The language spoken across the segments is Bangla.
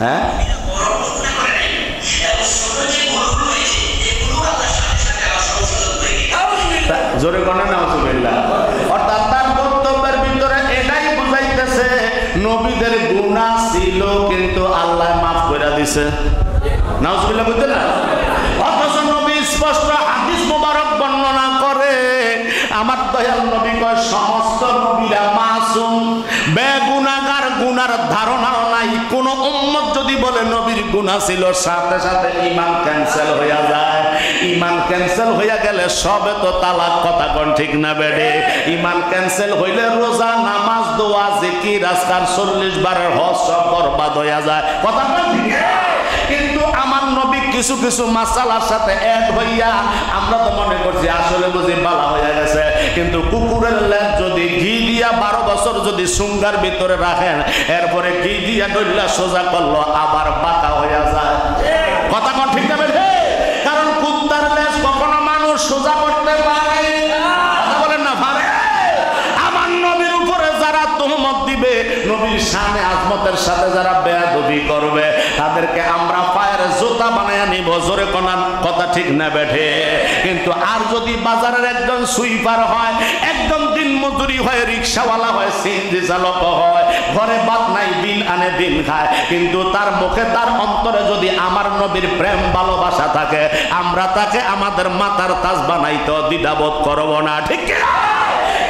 হ্যাঁ জোরে কোন নাউজুবিল্লাহ। অর্থাৎ তার বক্তব্যের ভিতরে এটাই বুঝাইতেছে নবীদের গুনাহ ছিল কিন্তু আল্লাহ মাফ করে দিয়েছে। নাউজুবিল্লাহ বুঝতে না? অথচ নবী স্পষ্ট হাদিস মোবারক বর্ণনা করে, আমার দয়াল নবী কয় সমস্ত নবীরা মাসুম, বেগুনাহগার, গুনার ধারণাও নাই। কোন উম্মত যদি বলে নবীর গুনাহ ছিল, সাথে সাথে ঈমান ক্যান্সেল হয়ে যায়। ঈমান ক্যান্সেল হয়ে গেলে সবে তো তালাক, কথা কোন ঠিক না বেডে? ঈমান ক্যান্সেল হইলে রোজা, নামাজ, দোয়া, জিকির, আজকার 40 বারের হজ সব বরবাদ হয়ে যায়, কথা কোন ঠিক? কিন্তু আমার নবী কিছু কিছু মাসালার সাথে এক হইয়া আমরা তো মনে করছি আসলে বুঝি বালা হয়ে গেছে, কিন্তু কুকুরের লেজ যদি ঘি দিয়া 12 বছর যদি সুঙ্গার ভিতরে রাখেন, এরপরে ঘি দিয়া ডইলা সোজা করলো আবার বাঁকা হয়ে যায়, কথা কোন ঠিক না বেঠে? কারণ কুত্তার লেজ কখনো মানুষ সোজা করতে পারে, কথা বলেন না পারে? আমার নবীর উপরে যারা তুহমত দিবে, নবীর শানে আজমতের সাথে যারা বেয়াদবি করবে, তাদেরকে আমরা পায়ের জুতা বানায় নিব, জোরে কোন কথা ঠিক না বেঠে? কিন্তু আর যদি বাজারের একজন সুইপার হয়, একজন দিন মজুরি হয়, রিক্সাওয়ালা হয়, সিএনজি চালক হয়, ঘরে ভাত নাই, দিন আনে দিন খায়, কিন্তু তার মুখে তার অন্তরে যদি আমার নবীর প্রেম ভালোবাসা থাকে, আমরা তাকে আমাদের মাথার তাজ বানাইতে দ্বিধাবোধ করব না, ঠিক কিনা?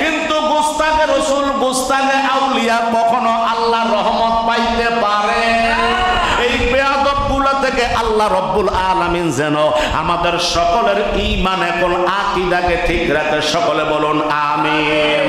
কিন্তু গুস্তাখে রাসূল, গুস্তাখে আউলিয়া কখনো আল্লাহর রহমত পাইতে পারে না। এই বেয়াদব গুলা থেকে আল্লাহ রব্বুল আলামিন যেন আমাদের সকলের ঈমান এবং আকীদাকে ঠিক রাখে, সকলে বলুন আমিন।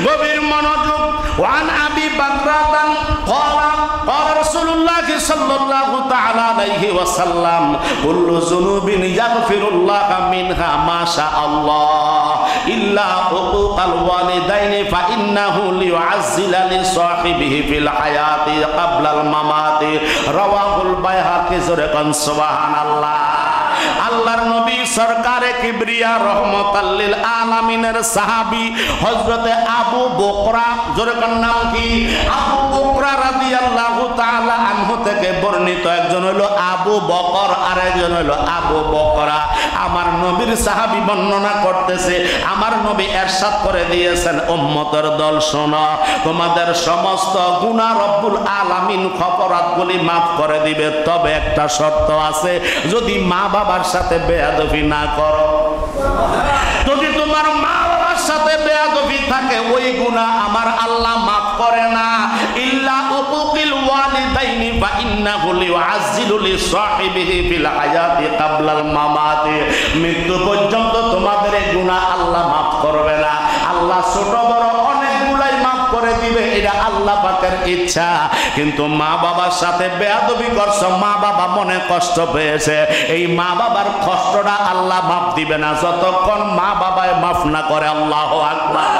গভীর মনোযোগ। ওয়ান আবি বাকরাতান ক্বালা ক্বালা রাসূলুল্লাহ সাল্লাল্লাহু তাআলা আলাইহি ওয়াসাল্লাম কুল্লু যুনুবিন ইয়াগফিরুল্লাহু মিনহা মা শাআল্লাহ ইল্লা উকুকাল ওয়ালিদাইনি ফা ইন্নাহু লিউআজ্জিলা লিসাহিবিহি ফিল হায়াতি ক্বাবলাল মামাতি রাওয়াহুল বাইহাকি। জোরে কোন সুবহানাল্লাহ। আল্লাহর নবী সরকারে কিবরিয়া রহমাতাল লিল আলামিনের সাহাবী হযরতে আবু বকরা, জোরে কোন নাম কি? আবু বকরা রাদিয়াল্লাহু তাআলা আনহু থেকে বর্ণিত, একজন হলো আবু বকর আর একজন হলো আবু বকরা। আমার নবীর সাহাবী বর্ণনা করতেছে, আমার নবী ইরশাদ করে দিয়েছেন, উম্মতের দল শোনো, তোমাদের সমস্ত গুনাহ রব্বুল আলামিন অপরাধগুলি মাফ করে দিবে, তবে একটা শর্ত আছে, যদি মা বাবার সাথে বেয়াদবি না করো। যদি তোমার মা বাবার সাথে বেয়াদবি থাকে, ওই গুনাহ আমার আল্লাহ মাফ করে না। ইল্লা উকুকিল ওয়ালিদাইনি ফা ইন্নাহু লিউআজ্জিলু লিসাহিবিহি ফিল হায়াতি ক্বাবলাল মামাতি। মৃত্যু পর্যন্ত তোমাদের এই গুনাহ আল্লাহ মাফ করবে না। আল্লাহ ছোট বড় অনেকগুলাই মাফ করে দিবে, এটা আল্লাহ পাকের ইচ্ছা। কিন্তু মা বাবার সাথে বেয়াদবি করছো, মা বাবা মনে কষ্ট পেয়েছে, এই মা বাবার কষ্টটা আল্লাহ মাফ দিবে না যতক্ষণ মা বাবায় মাফ না করে। আল্লাহু আকবার।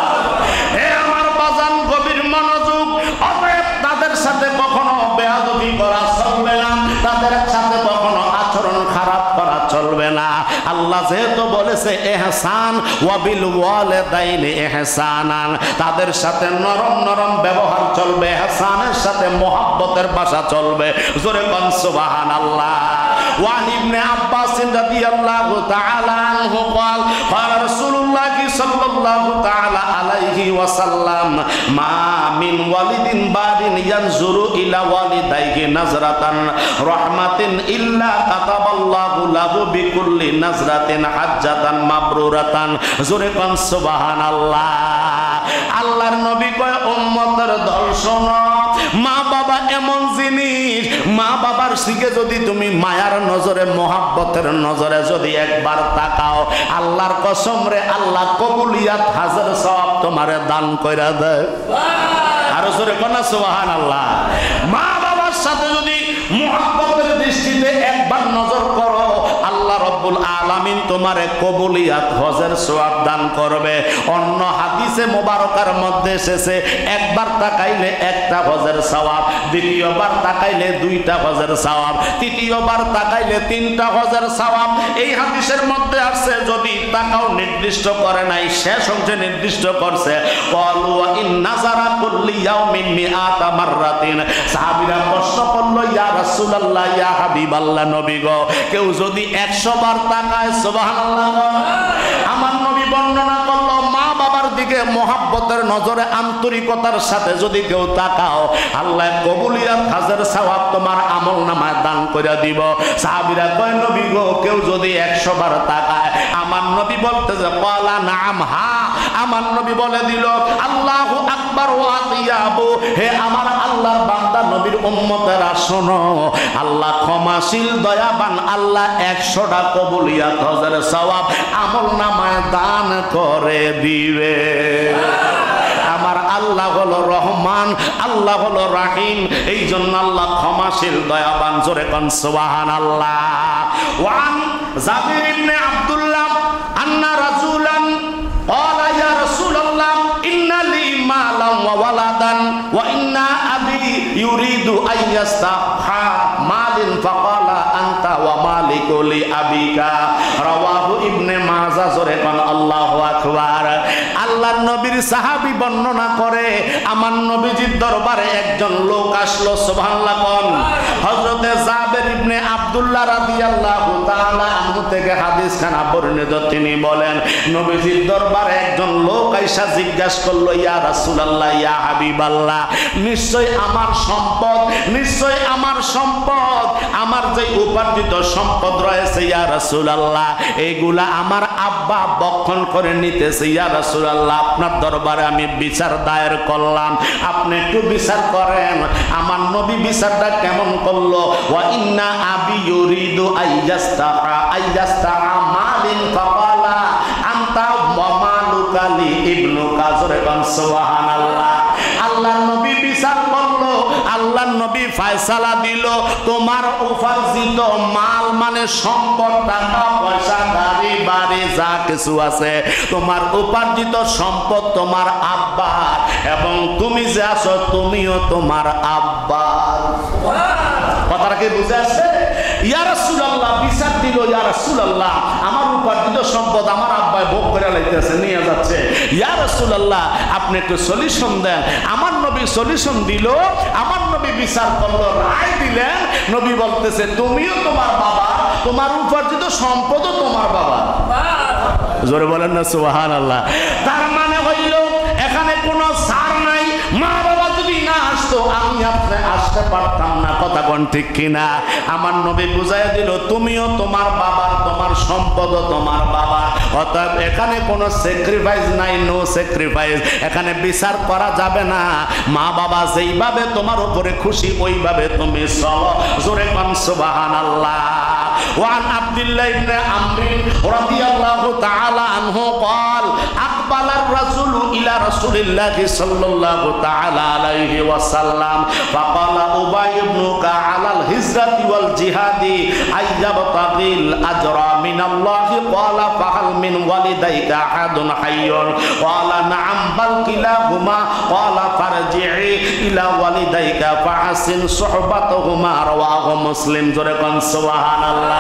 হে আমার বাজান, গভীর মনোযোগ। অতএব তাদের সাথে কখনো বেয়াদবি করা চলবে না, তাদের সাথে কখনো আচরণ খারাপ করা চলবে না। আল্লাহ যেহেতু বলেছে ইহসান ওয়া বিল ওয়ালিদাইনি ইহসানান, তাদের সাথে নরম নরম ব্যবহার চলবে, ইহসানের সাথে মহব্বতের ভাষা চলবে। জোরে কোন সুবহানাল্লাহ। ওয়ান ইবনে আব্বাস রাদিয়াল্লাহু তাআলা আনহু قال قال رسول الله صلى الله تعالى عليه وسلم ما من والد بار ينظر الى والديه نظرة رحمة الا كتب الله له بكل نظرة حجة مبرورة। জোরে কোন সুবহানাল্লাহ। আল্লাহর নবী কয়, উম্মতের দল শোনো, মা বাবা এমন জিনিস, মা বাবার দিকে যদি তুমি মায়ার নজরে, মহাব্বতের নজরে যদি একবার তাকাও, আল্লাহর কসম রে, আল্লাহ কবুলিয়াত হাজার সওয়াব তোমারে দান কইরা দেয়। আর জোরে কোন সুবহানাল্লাহ। মা বাবার সাথে যদি মহাব্বতের দৃষ্টিতে একবার নজর করো, আল্লাহ রব্বুল আলামিন তোমারে কবুলিয়াত হজের সওয়াব দান করবে। অন্য হাদিসে মোবারকার মধ্যে এসেছে, একবার তাকাইলে একটা হজের সওয়াব, দ্বিতীয়বার তাকাইলে 2টা হজের সওয়াব, তৃতীয়বার তাকাইলে 3টা হজের সওয়াব। এই হাদিসের মধ্যে আছে, যদি তাকাও নির্দিষ্ট করে নাই, শেষ অংশে নির্দিষ্ট করছে, ক্বালু ওয়া ইন নাযারা কুল্লি ইয়াউমিন মিআতা মাররাতিন। সাহাবীরা প্রশ্ন করলো, ইয়া রাসূলুল্লাহ রাসূলুল্লাহ ইয়া হাবিবাল্লাহ নবী গো কেউ যদি 100 বার তাকায় সুবহানাল্লাহ আমার নবী বর্ণনা করলো মা বাবার দিকে মোহাব্বতের নজরে আন্তরিকতার সাথে যদি কেউ তাকাও আল্লাহ কবুলিয়াত হাজার সওয়াব তোমার আমলনামায় দান করে দিব সাহাবীরা কয় নবী গো কেউ যদি 100 বার তাকায় আমার নবী বলতেছে বলা নাম হা আমার নবী বলে দিল আল্লাহু আকবার ওয়া আতিয়াবু হে আমার আল্লাহর বান্দা নবীর উম্মতেরা শোনো আল্লাহ ক্ষমাশীল দয়াবান আল্লাহ 100টা কবুলিয়াত হাজার সওয়াব আমলনামায় দান করে দিবে আমার আল্লাহ হলো রহমান আল্লাহ হলো রাহিম এই জন্য আল্লাহ ক্ষমাশীল দয়াবান জোরে কোন সুবহানাল্লাহ ওয়ান জাবির ইবনে আব্দুল্লাহ আন্না রাসূলান ক্বালা ইয়া রাসূলুল্লাহ ইন্না লি মালান ওয়া ওয়ালাদান ওয়া ইন্না আবি ইউরিদু আইয়াস্তাহা মালিন ফাকালা আনতা ওয়া মালিকু লি আবিকা রাওয়াহু ইবনে মাজাহ জোরে কোন আল্লাহু আকবার আল্লাহর নবীর সাহাবী বর্ণনা করে আমার নবীজির দরবারে একজন লোক আসলো সুবহানাল্লাহ কোন হযরত জাবের ইবনে আব্দুল্লাহ রাদিয়াল্লাহু তাআলা আনহু থেকে হাদিস খানা বর্ণিত তিনি বলেন নবীজির দরবারে একজন লোক আইসা জিজ্ঞাসা করলো ইয়া রাসূলুল্লাহ ইয়া হাবিবাল্লাহ নিশ্চয় আমার সম্পদ আমার যে উপার্জিত সম্পদ রয়েছে ইয়া রাসূলুল্লাহ এইগুলা আমার আব্বা বক্ষণ করে নিতেছে ইয়া রাসূলুল্লাহ আপনার দরবারে আমি বিচার দায়ের করলাম আপনি একটু বিচার করেন আমার নবী বিচারটা কেমন করলো ওয়া ইন্না আবি ইউরিদু আইয়াস্তাহা মালিন ফাকালা আনতা ওয়া মালুকা লি ইবনুকা জোরে কোন সুবহানাল্লাহ আল্লাহর নবী বিচার করলো আল্লাহর নবী ফয়সালা দিল তোমার উপার্জিত মাল মানে সম্পদ টাকা পয়সা গাড়ি বাড়ি যা কিছু আছে তোমার উপার্জিত সম্পদ তোমার আব্বার এবং তুমি যে আছো তুমিও তোমার আব্বার কথাটা কি বুঝে আসছে ইয়া রাসূলুল্লাহ বিচার দিল ইয়া রাসূলুল্লাহ আমার উপার্জিত সম্পদ আমার আব্বাই ভোগ করে লাইতেছে নিয়ে যাচ্ছে ইয়া রাসূলুল্লাহ আপনি একটু সলিউশন দেন আমার নবী সলিউশন দিল আমার নবী বিচার করলো রায় দিলেন নবী বলতেছে তুমিও তোমার বাবা তোমার উপার্জিত সম্পদও তোমার বাবা জোরে বলেন না সুবহানাল্লাহ তার মানে হইল এখানে কোনো ছাড় নাই মা বাবা যদি না আসতো আমি আপনি আসতে পারতাম না কথা কোন ঠিক কিনা আমার নবী বুঝাইয়া দিল তুমিও তোমার বাবা তোমার সম্পদও তোমার বাবা অতএব এখানে কোনো স্যাক্রিফাইস নাই নো স্যাক্রিফাইস এখানে বিচার করা যাবে না মা বাবা যেইভাবে তোমার উপরে খুশি ওইভাবে তুমি চলো জোরে কোন সুবহানাল্লাহ وعن عبد الله بن عمرو رضي الله تعالى عنه قال أقبل الرسول إلى رسول الله صلى الله تعالى عليه وسلم فقال أبي بنك على الهجرة والجهاد أن يبتغي الأجر من الله قال فهل من والديك أحد حي قال نعم بل كلاهما قال فارجعي إلى والديك فأحسن صحبتهما رواه مسلم جركن سبحان الله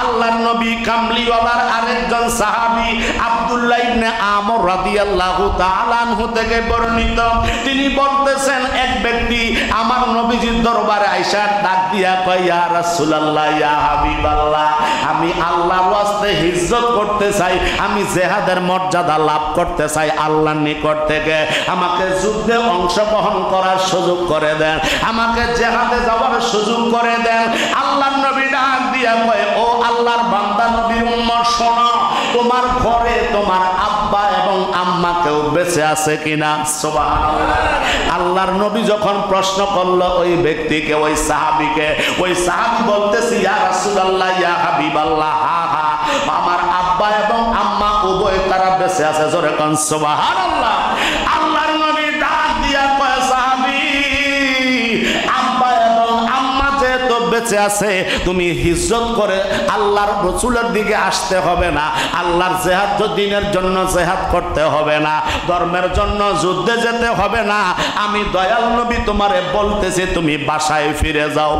আল্লাহর নবী কামলিওয়ালার আরেকজন সাহাবী আব্দুল্লাহ ইবনে আমর রাদিয়াল্লাহু তাআলা আনহু থেকে বর্ণিত তিনি বলতেছেন এক ব্যক্তি আমার নবীজির দরবারে আয়েশা ডাক দিয়া কয় ইয়া রাসূলুল্লাহ ইয়া হাবিবাল্লাহ আমি আল্লাহর ওয়াস্তে হিজরত করতে চাই আমি জিহাদের মর্যাদা লাভ করতে চাই আল্লাহর নিকট থেকে আমাকে যুদ্ধে অংশগ্রহণ করার সুযোগ করে দেন আমাকে জিহাদে যাওয়ার সুযোগ করে দেন আল্লাহর নবী ডাক দিয়া কয় ও আল্লাহর বান্দা নবীর উম্মত শোনো তোমার ঘরে তোমার আব্বা এবং আম্মা কেউ বেঁচে আছে কিনা সুবহানাল্লাহ আল্লাহর নবী যখন প্রশ্ন করলো ওই ব্যক্তিকে ওই সাহাবীকে ওই সাহাবী বলতেছে ইয়া রাসূলুল্লাহ ইয়া হাবিবাল্লাহ হা হা আমার আব্বা এবং আম্মা উভয় তারা বেঁচে আছে জোরে কোন সুবহানাল্লাহ আল্লাহর নবী ডাক দিয়া কয় সাহাবী আব্বা এবং আম্মা যেহেতু বেঁচে আছে তুমি হিজরত করে আল্লাহর রাসূলের দিকে আসতে হবে না আল্লাহর জিহাদ দ্বীনের জন্য জিহাদ করতে হবে না ধর্মের জন্য যুদ্ধে যেতে হবে না আমি দয়াল নবী তোমারে বলতেছি তুমি বাসায় ফিরে যাও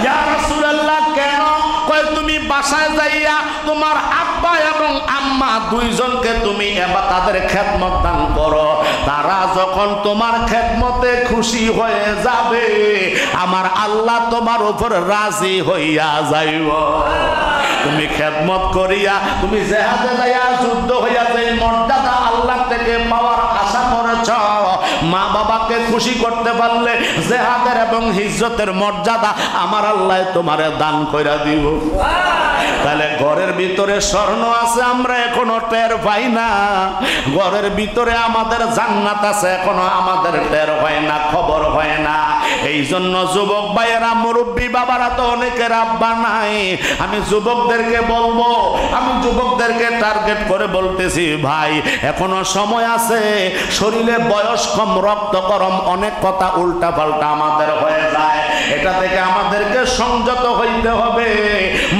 ইয়া রাসূলুল্লাহ কেন কয় তুমি বাসায় যাইয়া তোমার আব্বা এবং আম্মা দুইজনকে তুমি এবার তাদের খেদমত দান করো তারা যখন তোমার খেদমতে খুশি হয়ে যাবে আমার আল্লাহ তোমার উপর রাজি হইয়া যাইব। তুমি খেদমত করিয়া তুমি জিহাদে যাইয়া যুদ্ধ হইয়া যে মর্যাদা আল্লাহ থেকে পাওয়ার আশা করেছ, মা বাবাকে খুশি করতে পারলে জিহাদের এবং হিজরতের মর্যাদা আমার আল্লাহ তোমারে দান কইরা দিব। তাহলে ঘরের ভিতরে স্বর্ণ আছে আমরা এখনো টের পাই না, ঘরের ভিতরে আমাদের জান্নাত আছে এখনো আমাদের টের হয় না, খবর হয় না। এই জন্য যুবক ভাইয়েরা, মুরব্বী বাবারা তো অনেকের আব্বা নাই। আমি যুবকদেরকে বলবো, আমি যুবকদেরকে টার্গেট করে বলতেছি, ভাই এখনো সময় আছে। শরীরে বয়স কম, রক্ত গরম, অনেক কথা উল্টা পাল্টা আমাদের হয়ে যায়। এটা থেকে আমাদেরকে সংযত হইতে হবে।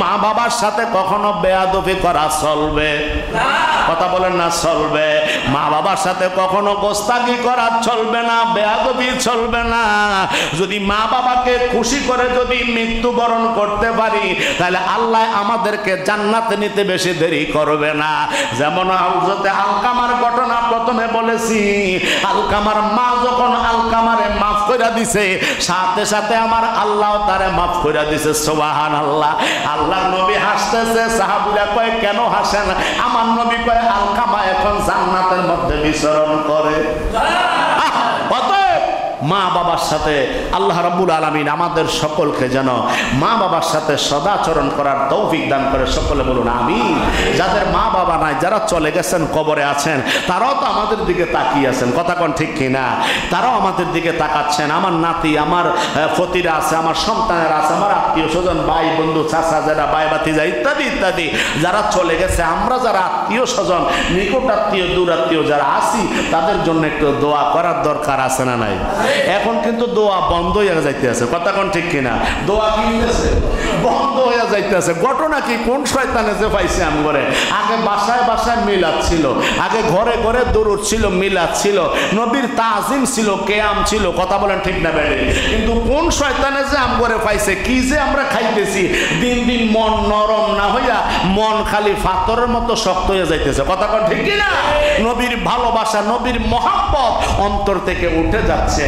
মা বাবার সাথে কখনো বেয়াদবি করা চলবে না, কথা বলেন না, চলবে। মা বাবার সাথে কখনো গোস্তাকি করা চলবে না, বেয়াদবি চলবে না। যদি মা বাবাকে খুশি করে যদি মৃত্যুবরণ করতে পারি, তাহলে আল্লাহ আমাদেরকে জান্নাতে নিতে বেশি দেরি করবে না। যেমন হযরতে আলকামার ঘটনা প্রথমে বলেছি, আলকামার মা যখন আলকামারে মাফ করে দিছে, সাথে সাথে আমার আল্লাহ তারে মাফ করে দিছে। সুবহানাল্লাহ। আল্লাহর নবী হাসতেছে, সাহাবীরা কয় কেন হাসেন? আমার নবী কয় আলকামা এখন জান্নাতের মধ্যে বিচরণ করে। মা বাবার সাথে আল্লাহ রাব্বুল আলামিন আমাদের সকলকে যেন মা বাবার সাথে সদাচরণ করার তৌফিক দান করে। সকলে বলুন আমিন। যাদের মা বাবা নাই, যারা চলে গেছেন, কবরে আছেন, তারাও তো আমাদের দিকে তাকিয়ে আছেন, কথা কোন ঠিক কিনা? তারাও আমাদের দিকে তাকাচ্ছেন। আমার নাতি, আমার ফতিরা আছে, আমার সন্তানেরা আছে, আমার আত্মীয় স্বজন, ভাই বন্ধু, চাচা, যারা ভাই ভাতিজা ইত্যাদি ইত্যাদি যারা চলে গেছে, আমরা যারা আত্মীয় স্বজন, নিকট আত্মীয়, দূর আত্মীয় যারা আছি, তাদের জন্য একটু দোয়া করার দরকার আছে না নাই? এখন কিন্তু দোয়া বন্ধ হয়ে যাইতে আছে, কথা কোন ঠিক কিনা? দোয়া কি হইতেছে? বন্ধ হয়ে যাইতে আছে। ঘটনা কি? কোন শয়তানে যে পাইছে আম করে? আগে বাসায় বাসায় মিলাদ ছিল, আগে ঘরে ঘরে দুরূদ ছিল, মিলাদ ছিল, নবীর তাজিম ছিল, কিয়াম ছিল, কথা বলেন ঠিক না বেড়ে? কিন্তু কোন শয়তানে যে আম করে পাইছে, কি যে আমরা খাইতেছি, দিন দিন মন নরম না হইয়া মন খালি পাথরের মতো শক্ত হয়ে যাইতেছে, কথা কোন ঠিক কিনা? নবীর ভালোবাসা, নবীর মহব্বত অন্তর থেকে উঠে যাচ্ছে।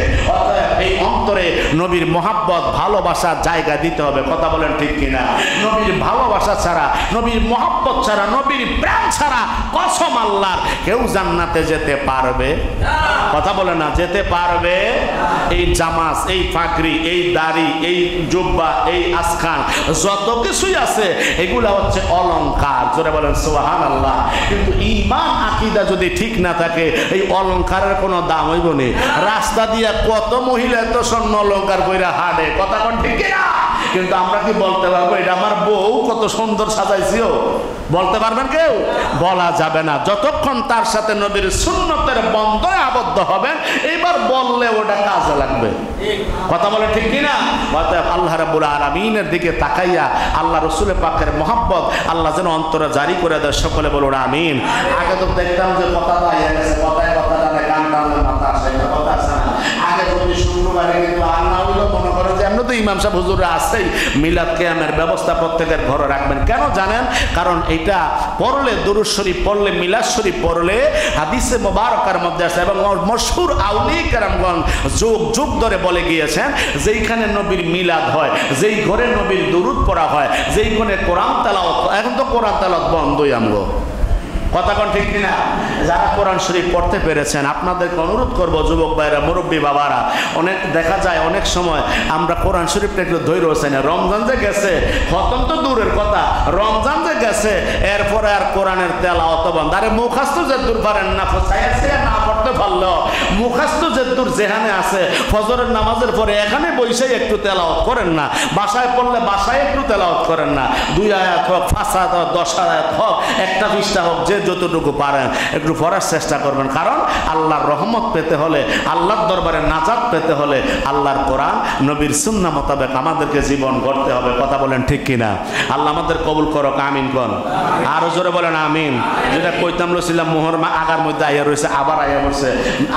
এই অন্তরে নবীর মহব্বত, ভালোবাসার জায়গা দিতে হবে, কথা বলেন ঠিক কিনা? নবীর ভালোবাসা ছাড়া, নবীর মহব্বত ছাড়া, নবীর প্রেম ছাড়া কসম আল্লাহর কেউ জান্নাতে যেতে পারবে? কথা বলে না, যেতে পারবে? এই জামাস, এই পাগড়ি, এই দাড়ি, এই জুব্বা, এই আসখান, যত কিছুই আছে এগুলা হচ্ছে অলংকার। জোরে বলেন সুবহানাল্লাহ। কিন্তু ঈমান আকীদা যদি ঠিক না থাকে, এই অলংকারের কোনো দাম হইব না। রাস্তা দিয়া কত মহিলা এত স্বর্ণ অলংকার কইরা হাঁটে, কথা কোন ঠিক না? কিন্তু আমরা কি বলতে পারবো এটা আমার বউ কত সুন্দর সাজাইছিও? বলতে পারবেন কেউ? বলা যাবে না। যতক্ষণ তার সাথে নবীর সুন্নতের বন্ধনে আবদ্ধ হবেন, এইবার বললে ওটা কাজে লাগবে, কথা বলে ঠিক কিনা? অতএব আল্লাহ রাব্বুল আলামিনের দিকে তাকাইয়া আল্লাহ রাসূলের পাকের মহব্বত আল্লাহ যেন অন্তরে জারি করে দেয়। সকলে বলুন আমিন। আগে তো দেখতাম যে কথা দাঁড়িয়ে গেছে, কথায় কথা টানে, গান টানলে মাথা আসে, কথা আছে না? আগে যদি শুক্রবারে কিন্তু আর না হইলো মনে করে যে এমনি তো ইমাম সাহেব হুজুররা আছেই, মিলাদ কিয়ামের ব্যবস্থা প্রত্যেকের ঘরে রাখবেন। কেন জানেন? কারণ এটা পড়লে, দুরূদ শরীফ পড়লে, মিলাদ শরীফ পড়লে হাদিসে মুবারকার মধ্যে আছে এবং মশহুর আউলিয়া কেরামগণ যুগ যুগ ধরে বলে গিয়েছেন, যেইখানে নবীর মিলাদ হয়, যেই ঘরে নবীর দুরূদ পড়া হয়, যেই ঘরে কোরআন তেলাওয়াত, এখন তো কোরআন তেলাওয়াত বন্ধই আমগো, কথা কোন ঠিক কিনা? যারা কোরআন শরীফ পড়তে পেরেছেন, আপনাদেরকে অনুরোধ করবো যুবক ভাইরা, মুরব্বী বাবারা, অনেক দেখা যায় অনেক সময় আমরা কোরআন শরীফটা একটু ধৈর্য হচ্ছে না। রমজান যে গেছে, খতম তো দূরের কথা, রমজান যে গেছে এরপরে আর কোরআনের তেলাওয়াত বন্ধ। আরে মুখাস্ত যে দূর পারেন না, না পড়তে পারলো, মুখাস্ত যে দূর যেখানে আছে, ফজরের নামাজের পরে এখানে বসে একটু তেলাওয়াত করেন না, বাসায় পড়লে বাসায় একটু তেলাওয়াত করেন না, 2 আয়াত হোক, 5 আয়াত হোক, 10 আয়াত হোক, একটা পৃষ্ঠা হোক, যে যতটুকু পারেন একটু পড়ার চেষ্টা করবেন। কারণ আল্লাহর রহমত পেতে হলে, আল্লাহর দরবারে নাজাত পেতে হলে আল্লাহর কোরআন, নবীর সুন্নাহ মোতাবেক আমাদেরকে জীবন গড়তে হবে, কথা বলেন ঠিক কিনা? আল্লাহ আমাদের কবুল করুক, আমিন কোন? আরো জোরে বলেন আমিন। যেটা কইতাম লছিলাম মোহর আগার মধ্যে আইয়া রয়েছে, আবার আইয়া বলছে।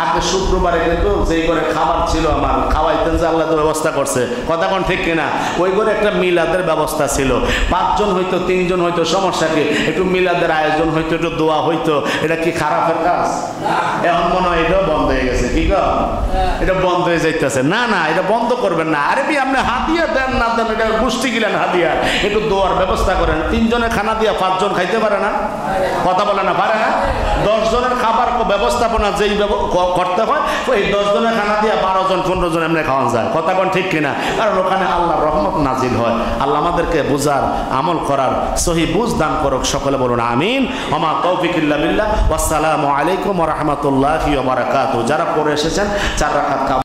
আগে শুক্রবারে কিন্তু যেই করে খাবার ছিল আমার, খাওয়াইতেন যে আল্লাহ তো ব্যবস্থা করছে, কথা কোন ঠিক কিনা? ওই করে একটা মিলাদের ব্যবস্থা ছিল, 5 জন হইতো, 3 জন হইতো, সমস্যা কি? একটু মিলাদের আয়োজন হইতো, একটু দোয়া হইতো, এটা কি খারাপের কাজ? এখন মনে হয় এটাও বন্ধ হয়ে গেছে। কি গো, এটা বন্ধ হয়ে যাইতেছে। না না, এটা বন্ধ করবেন না। আরে ভাই আপনি হাদিয়া দেন না দেন, এটা গোষ্ঠী গিলেন হাদিয়া, একটু দোয়ার ব্যবস্থা করেন। 3 জনের খানা দিয়া 5 জন খাইতে পারে না? কথা বলে না, পারে না? 10 জনের খাবার ব্যবস্থাপনা যেই করতে হয়, ওই 10 জনের খানা দিয়া 12 জন 15 জন এমনি খাওয়ানো যায়। কথা কোন ঠিক কিনা? কারণ ওখানে আল্লাহর রহমত নাজিল হয়। আল্লাহ আমাদেরকে বুঝার, আমল করার সহি বুঝ দান করুক। সকলে বলুন আমিন। ওমা তৌফিক ইল্লা বিল্লাহ। ওয়াসসালামু আলাইকুম ওয়া রাহমাতুল্লাহি ওয়া বারাকাতুহু। যারা পড়ে এসেছেন 4 রাকাত